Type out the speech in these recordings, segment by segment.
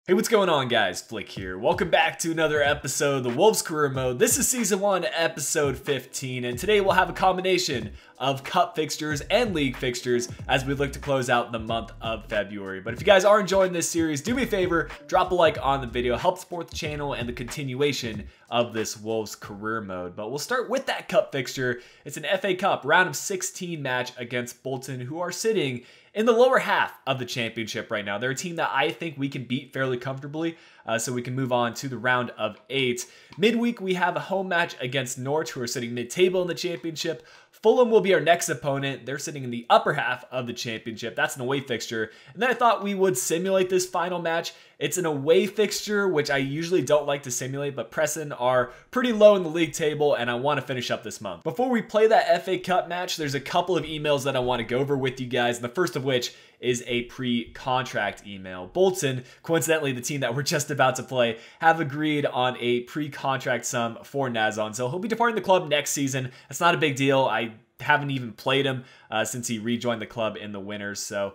Hey, what's going on, guys? Flick here. Welcome back to another episode of the Wolves Career Mode. This is Season 1, Episode 15, and today we'll have a combination of cup fixtures and league fixtures as we look to close out the month of February. But if you guys are enjoying this series, do me a favor, drop a like on the video, help support the channel and the continuation of this Wolves Career Mode. But we'll start with that cup fixture. It's an FA Cup round of 16 match against Bolton, who are sitting in the lower half of the championship right now. They're a team that I think we can beat fairly comfortably, so we can move on to the round of 8. Midweek, we have a home match against Norwich, who are sitting mid-table in the championship. Fulham will be our next opponent. They're sitting in the upper half of the championship. That's an away fixture. And then I thought we would simulate this final match. It's an away fixture, which I usually don't like to simulate, but Preston are pretty low in the league table, and I want to finish up this month. Before we play that FA Cup match, there's a couple of emails that I want to go over with you guys, and the first of which is a pre-contract email. Bolton, coincidentally the team that we're just about to play, have agreed on a pre-contract sum for Nazon, so he'll be departing the club next season. It's not a big deal. I haven't even played him since he rejoined the club in the winters, so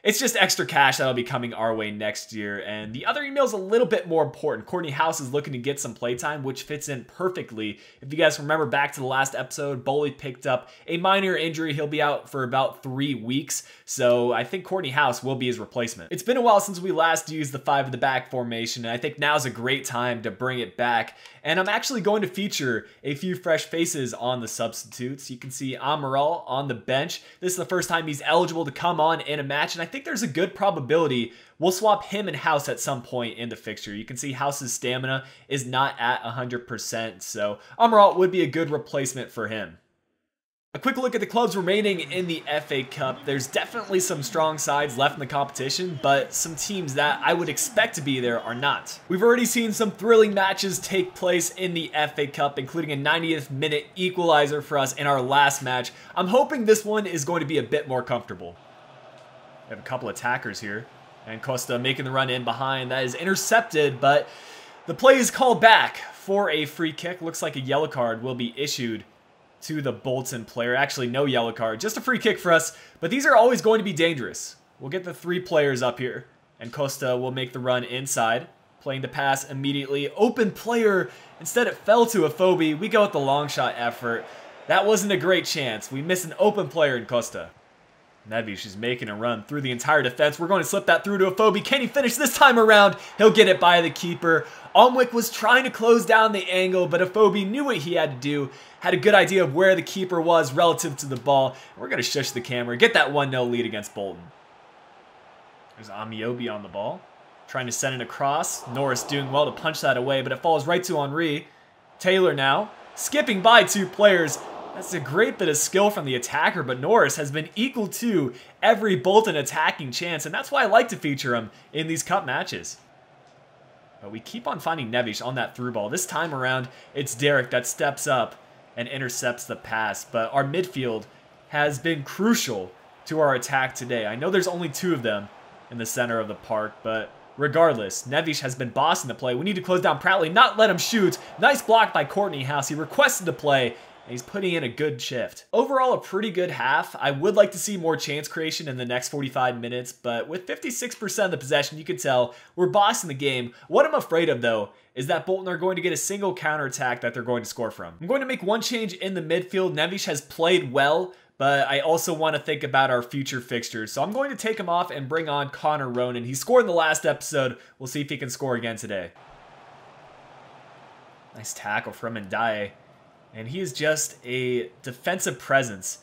it's just extra cash that'll be coming our way next year. And the other email is a little bit more important. Courtney House is looking to get some playtime, which fits in perfectly. If you guys remember back to the last episode, Boley picked up a minor injury. He'll be out for about 3 weeks. So I think Courtney House will be his replacement. It's been a while since we last used the 5 at the back formation, and I think now's a great time to bring it back. And I'm actually going to feature a few fresh faces on the substitutes. You can see Amaral on the bench. This is the first time he's eligible to come on in a match, and I think there's a good probability we'll swap him and House at some point in the fixture. You can see House's stamina is not at 100%, so Amaral would be a good replacement for him. A quick look at the clubs remaining in the FA Cup. There's definitely some strong sides left in the competition, but some teams that I would expect to be there are not. We've already seen some thrilling matches take place in the FA Cup, including a 90th minute equalizer for us in our last match. I'm hoping this one is going to be a bit more comfortable. We have a couple attackers here, and Costa making the run in behind. That is intercepted, but the play is called back for a free kick. Looks like a yellow card will be issued to the Bolton player. Actually, no yellow card, just a free kick for us, but these are always going to be dangerous. We'll get the 3 players up here, and Costa will make the run inside, playing the pass immediately. Open player, instead it fell to a Phobie. We go with the long shot effort. That wasn't a great chance. We missed an open player in Costa. Nevish is making a run through the entire defense. We're going to slip that through to a Phobie. Can he finish this time around? He'll get it by the keeper. Almwick was trying to close down the angle, but Phobie knew what he had to do, had a good idea of where the keeper was relative to the ball. We're going to shush the camera, get that 1-0 lead against Bolton. There's Amiobi on the ball, trying to send it across. Norris doing well to punch that away, but it falls right to Henry. Taylor now, skipping by 2 players. That's a great bit of skill from the attacker, but Norris has been equal to every Bolton attacking chance, and that's why I like to feature him in these cup matches. But we keep on finding Nevish on that through ball. This time around, it's Derek that steps up and intercepts the pass, but our midfield has been crucial to our attack today. I know there's only 2 of them in the center of the park, but regardless, Nevish has been bossing the play. We need to close down Pratley, not let him shoot. Nice block by Courtney House. He requested the play, and he's putting in a good shift. Overall, a pretty good half. I would like to see more chance creation in the next 45 minutes, but with 56% of the possession, you can tell we're bossing the game. What I'm afraid of, though, is that Bolton are going to get a single counterattack that they're going to score from. I'm going to make one change in the midfield. Nevish has played well, but I also want to think about our future fixtures. So I'm going to take him off and bring on Connor Ronan. He scored in the last episode. We'll see if he can score again today. Nice tackle from Ndiaye. And he is just a defensive presence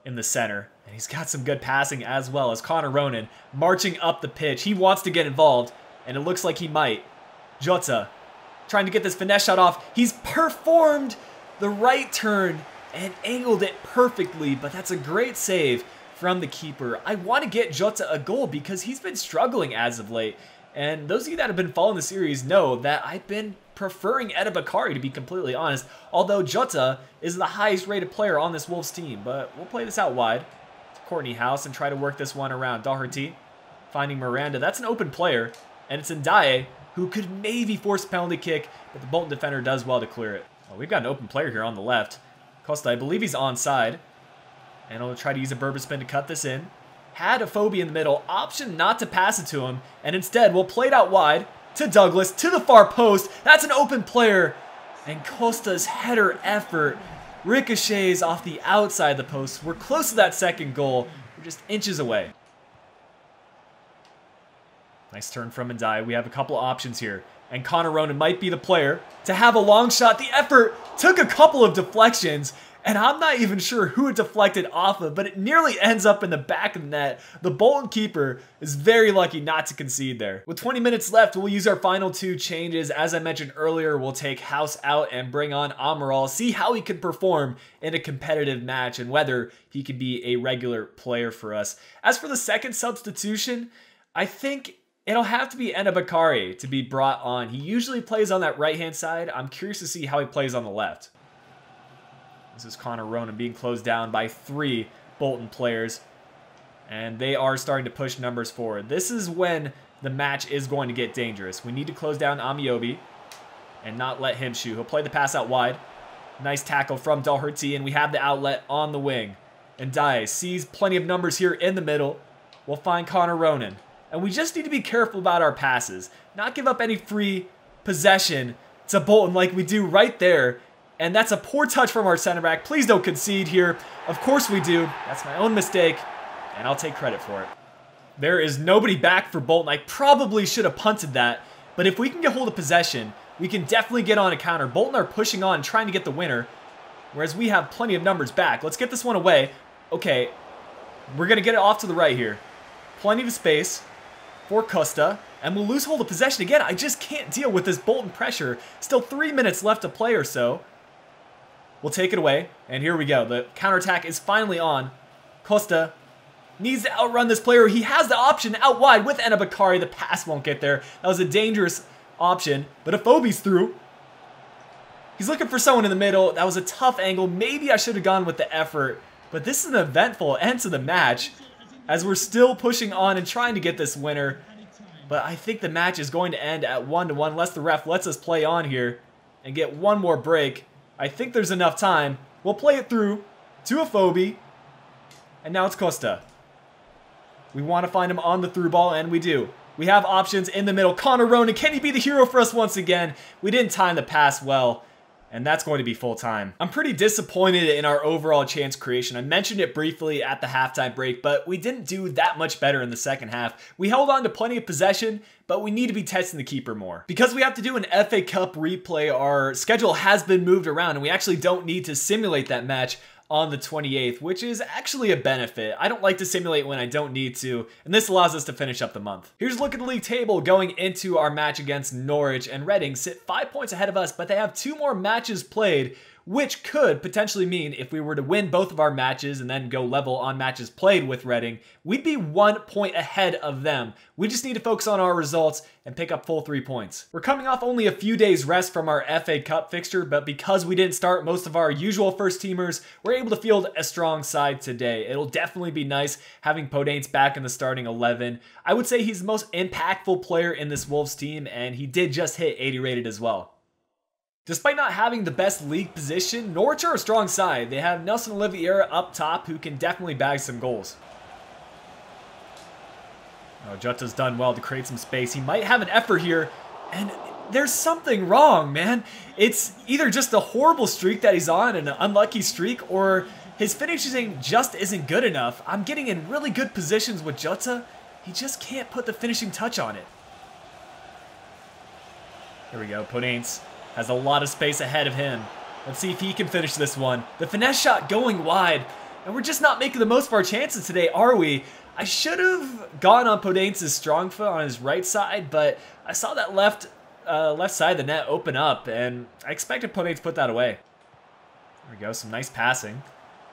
in the center. And he's got some good passing as well as Connor Ronan marching up the pitch. He wants to get involved, and it looks like he might. Jota trying to get this finesse shot off. He's performed the right turn and angled it perfectly, but that's a great save from the keeper. I want to get Jota a goal because he's been struggling as of late. And those of you that have been following the series know that I've been preferring Edabakari, to be completely honest, although Jota is the highest rated player on this Wolves team. But we'll play this out wide to Courtney House and try to work this one around. Doherty finding Miranda. That's an open player, and it's Ndiaye, who could maybe force a penalty kick, but the Bolton defender does well to clear it. Oh, we've got an open player here on the left. Costa, I believe he's onside, and I'll try to use a Berba spin to cut this in. Had a Phobie in the middle, option not to pass it to him, and instead we'll play it out wide. to Douglas, to the far post. That's an open player. And Costa's header effort ricochets off the outside of the post. We're close to that second goal. We're just inches away. Nice turn from Ndai. We have a couple options here. And Connor Ronan might be the player to have a long shot. The effort took a couple of deflections. And I'm not even sure who it deflected off of, but it nearly ends up in the back of the net. The Bolton keeper is very lucky not to concede there. With 20 minutes left, we'll use our final 2 changes. As I mentioned earlier, we'll take House out and bring on Amaral, see how he can perform in a competitive match and whether he can be a regular player for us. As for the second substitution, I think it'll have to be Enabakari to be brought on. He usually plays on that right-hand side. I'm curious to see how he plays on the left. This is Connor Ronan being closed down by 3 Bolton players. And they are starting to push numbers forward. This is when the match is going to get dangerous. We need to close down Amiobi and not let him shoot. He'll play the pass out wide. Nice tackle from Doherty, and we have the outlet on the wing. And Dye sees plenty of numbers here in the middle. We'll find Connor Ronan. And we just need to be careful about our passes. Not give up any free possession to Bolton like we do right there. And that's a poor touch from our center back. Please don't concede here. Of course we do. That's my own mistake, and I'll take credit for it. There is nobody back for Bolton. I probably should have punted that, but if we can get hold of possession, we can definitely get on a counter. Bolton are pushing on, trying to get the winner, whereas we have plenty of numbers back. Let's get this one away. Okay, we're going to get it off to the right here. Plenty of space for Costa, and we'll lose hold of possession again. I just can't deal with this Bolton pressure. Still 3 minutes left to play or so. We'll take it away, and here we go. The counterattack is finally on. Costa needs to outrun this player. He has the option out wide with Enabakari. The pass won't get there. That was a dangerous option, but Afobe's through. He's looking for someone in the middle. That was a tough angle. Maybe I should have gone with the effort, but this is an eventful end to the match as we're still pushing on and trying to get this winner. But I think the match is going to end at 1-1 unless the ref lets us play on here and get one more break. I think there's enough time. We'll play it through to Afobe. And now it's Costa. We want to find him on the through ball, and we do. We have options in the middle. Connor Ronan, can he be the hero for us once again? We didn't time the pass well, and that's going to be full time. I'm pretty disappointed in our overall chance creation. I mentioned it briefly at the halftime break, but we didn't do that much better in the second half. We held on to plenty of possession, but we need to be testing the keeper more. Because we have to do an FA Cup replay, our schedule has been moved around, and we actually don't need to simulate that match on the 28th, which is actually a benefit. I don't like to simulate when I don't need to, and this allows us to finish up the month. Here's a look at the league table going into our match against Norwich, and Reading sit 5 points ahead of us, but they have 2 more matches played, which could potentially mean if we were to win both of our matches and then go level on matches played with Reading, we'd be 1 point ahead of them. We just need to focus on our results and pick up full 3 points. We're coming off only a few days rest from our FA Cup fixture, but because we didn't start most of our usual first teamers, we're able to field a strong side today. It'll definitely be nice having Podaince back in the starting 11. I would say he's the most impactful player in this Wolves team, and he did just hit 80 rated as well. Despite not having the best league position, Norwich are a strong side. They have Nelson Oliveira up top who can definitely bag some goals. Oh, Jota's done well to create some space. He might have an effort here, and there's something wrong, man. It's either just a horrible streak that he's on, an unlucky streak, or his finishing just isn't good enough. I'm getting in really good positions with Jota. He just can't put the finishing touch on it. Here we go, Podaince has a lot of space ahead of him. Let's see if he can finish this one. The finesse shot going wide, and we're just not making the most of our chances today, are we? I should have gone on Podaince's strong foot on his right side, but I saw that left side of the net open up, and I expected Podaince to put that away. There we go, some nice passing.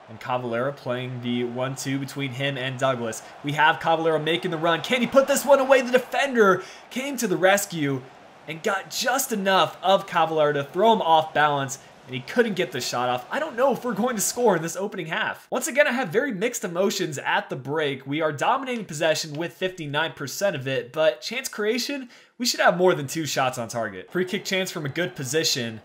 And Cavallero playing the 1-2 between him and Douglas. We have Cavallero making the run. Can he put this one away? The defender came to the rescue and got just enough of Cavallero to throw him off balance, and he couldn't get the shot off. I don't know if we're going to score in this opening half. Once again, I have very mixed emotions at the break. We are dominating possession with 59% of it, but chance creation, we should have more than 2 shots on target. Free kick chance from a good position,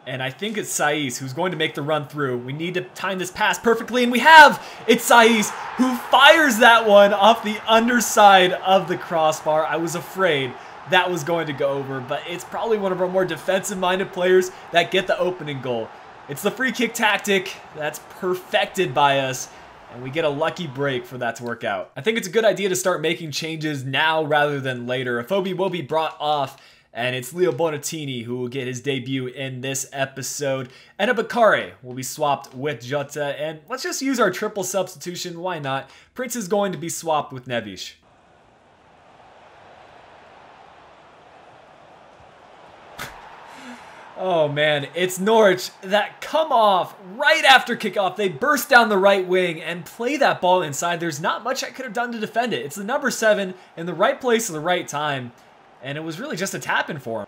and I think it's Saiz who's going to make the run through. We need to time this pass perfectly, and we have! It's Saiz who fires that one off the underside of the crossbar. I was afraid that was going to go over, but it's probably one of our more defensive-minded players that get the opening goal. It's the free kick tactic that's perfected by us, and we get a lucky break for that to work out. I think it's a good idea to start making changes now rather than later. Afobe will be brought off, and it's Leo Bonatini who will get his debut in this episode. And Bakare will be swapped with Jota, and let's just use our triple substitution, why not? Prince is going to be swapped with Neves. Oh man, it's Norwich that come off right after kickoff. They burst down the right wing and play that ball inside. There's not much I could have done to defend it. It's the number 7 in the right place at the right time, and it was really just a tap-in for him.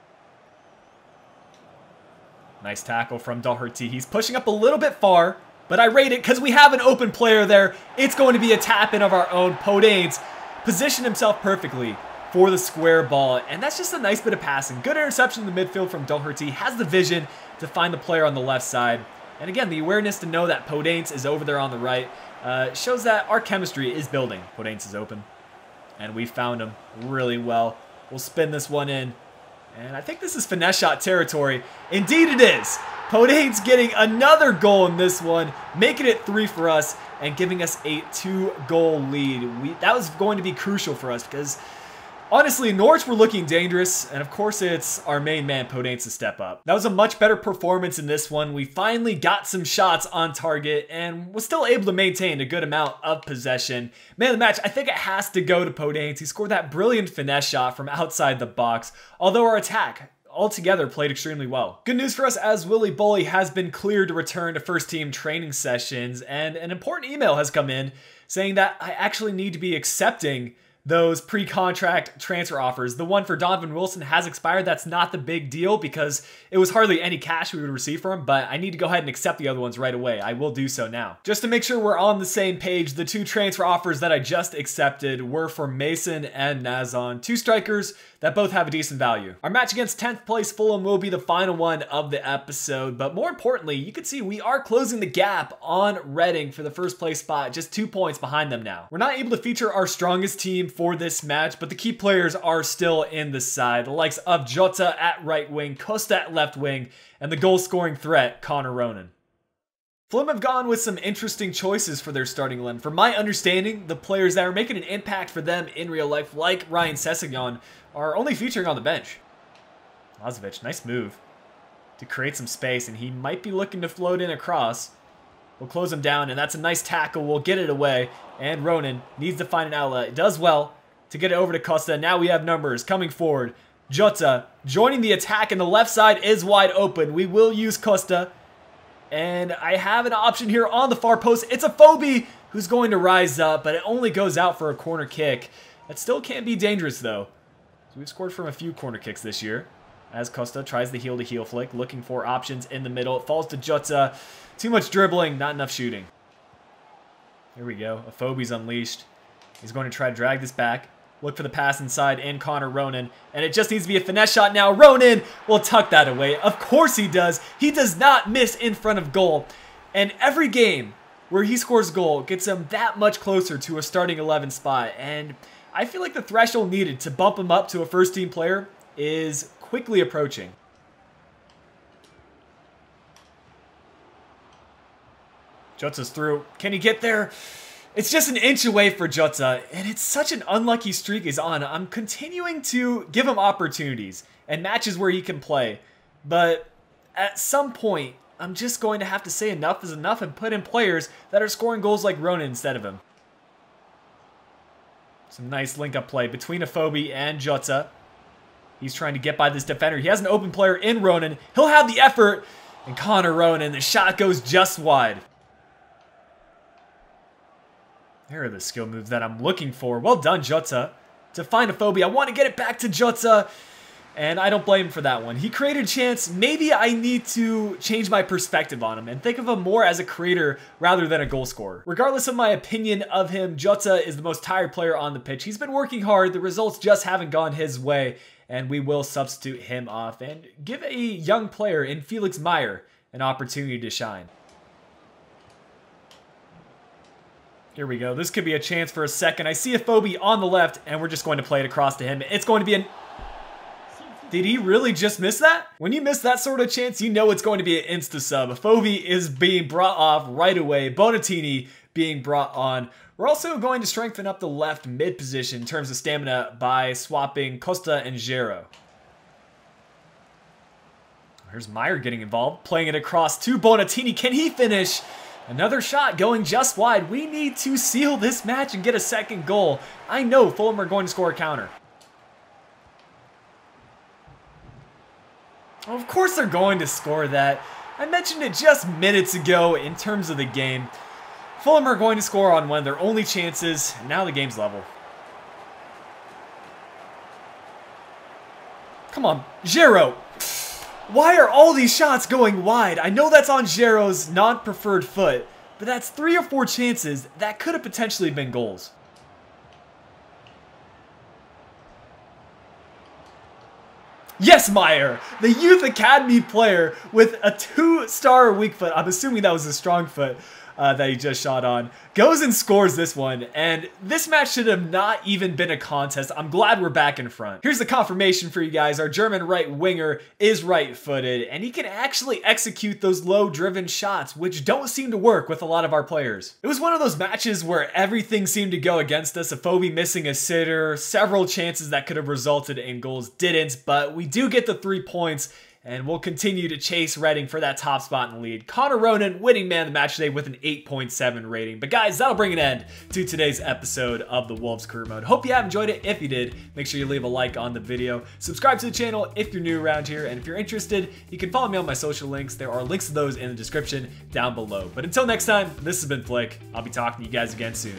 Nice tackle from Doherty. He's pushing up a little bit far, but I rate it because we have an open player there. It's going to be a tap-in of our own. Podanes positioned himself perfectly for the square ball, and that's just a nice bit of passing. Good interception in the midfield from Doherty. Has the vision to find the player on the left side, and again, the awareness to know that Podanes is over there on the right shows that our chemistry is building. Podanes is open, and we found him really well. We'll spin this one in, and I think this is finesse shot territory. Indeed it is. Podanes getting another goal in this one, making it 3 for us, and giving us a 2-goal lead. That was going to be crucial for us because honestly, Norwich were looking dangerous, and of course it's our main man, Podanes, to step up. That was a much better performance in this one. We finally got some shots on target and was still able to maintain a good amount of possession. Man of the match, I think it has to go to Podanes. He scored that brilliant finesse shot from outside the box, although our attack altogether played extremely well. Good news for us as Willy Boly has been cleared to return to first team training sessions, and an important email has come in saying that I actually need to be accepting those pre-contract transfer offers. The one for Donovan Wilson has expired. That's not the big deal because it was hardly any cash we would receive from him, but I need to go ahead and accept the other ones right away. I will do so now. Just to make sure we're on the same page, the 2 transfer offers that I just accepted were for Mason and Nazon, 2 strikers that both have a decent value. Our match against 10th place Fulham will be the final one of the episode, but more importantly, you can see we are closing the gap on Reading for the first place spot, just 2 points behind them now. We're not able to feature our strongest team for this match, but the key players are still in the side. The likes of Jota at right wing, Costa at left wing, and the goal-scoring threat, Connor Ronan. Fulham have gone with some interesting choices for their starting 11. From my understanding, the players that are making an impact for them in real life, like Ryan Sessegnon, are only featuring on the bench. Lazovic, nice move to create some space, and he might be looking to float in across. We'll close him down, and that's a nice tackle. We'll get it away, and Ronan needs to find an outlet. It does well to get it over to Costa. Now we have numbers coming forward. Jota joining the attack, and the left side is wide open. We will use Costa, and I have an option here on the far post. It's Afobe who's going to rise up, but it only goes out for a corner kick. That still can be dangerous, though. So we've scored from a few corner kicks this year, as Costa tries the heel-to-heel flick, looking for options in the middle. It falls to Jota. Too much dribbling, not enough shooting. Here we go. Afobe's unleashed. He's going to try to drag this back. Look for the pass inside in Connor Ronan. And it just needs to be a finesse shot now. Ronan will tuck that away. Of course he does. He does not miss in front of goal. And every game where he scores a goal gets him that much closer to a starting 11 spot. And I feel like the threshold needed to bump him up to a first team player is quickly approaching. Jota's through. Can he get there? It's just an inch away for Jota, and it's such an unlucky streak he's on. I'm continuing to give him opportunities and matches where he can play, but at some point, I'm just going to have to say enough is enough and put in players that are scoring goals like Ronan instead of him. Some nice link-up play between Afobe and Jota. He's trying to get by this defender. He has an open player in Ronan. He'll have the effort, and Connor Ronan, the shot goes just wide. There are the skill moves that I'm looking for. Well done, Jota. To find Afobe, I want to get it back to Jota, and I don't blame him for that one. He created a chance. Maybe I need to change my perspective on him and think of him more as a creator rather than a goal scorer. Regardless of my opinion of him, Jota is the most tired player on the pitch. He's been working hard. The results just haven't gone his way, and we will substitute him off and give a young player in Felix Meyer an opportunity to shine. Here we go. This could be a chance for a second. I see Afobe on the left, and we're just going to play it across to him. It's going to be an... Did he really just miss that? When you miss that sort of chance, you know it's going to be an insta-sub. Fovi is being brought off right away. Bonatini being brought on. We're also going to strengthen up the left mid position in terms of stamina by swapping Costa and Gero. Here's Meyer getting involved, playing it across to Bonatini. Can he finish? Another shot going just wide. We need to seal this match and get a second goal. I know Fulham are going to score a counter. Of course they're going to score that. I mentioned it just minutes ago in terms of the game. Fulham are going to score on one of their only chances, and now the game's level. Come on, Gero. Why are all these shots going wide? I know that's on Gero's non-preferred foot, but that's 3 or 4 chances that could have potentially been goals. Yes, Meyer, the Youth Academy player with a 2-star weak foot. I'm assuming that was a strong foot that he just shot on. Goes and scores this one, and this match should have not even been a contest. I'm glad we're back in front. Here's the confirmation for you guys. Our German right winger is right-footed, and he can actually execute those low-driven shots, which don't seem to work with a lot of our players. It was one of those matches where everything seemed to go against us. Afobe missing a sitter, several chances that could have resulted in goals didn't, but we do get the 3 points, and we'll continue to chase Reading for that top spot in the lead. Connor Ronan winning man of the match today with an 8.7 rating. But guys, that'll bring an end to today's episode of the Wolves Career Mode. Hope you have enjoyed it. If you did, make sure you leave a like on the video. Subscribe to the channel if you're new around here. And if you're interested, you can follow me on my social links. There are links to those in the description down below. But until next time, this has been Flick. I'll be talking to you guys again soon.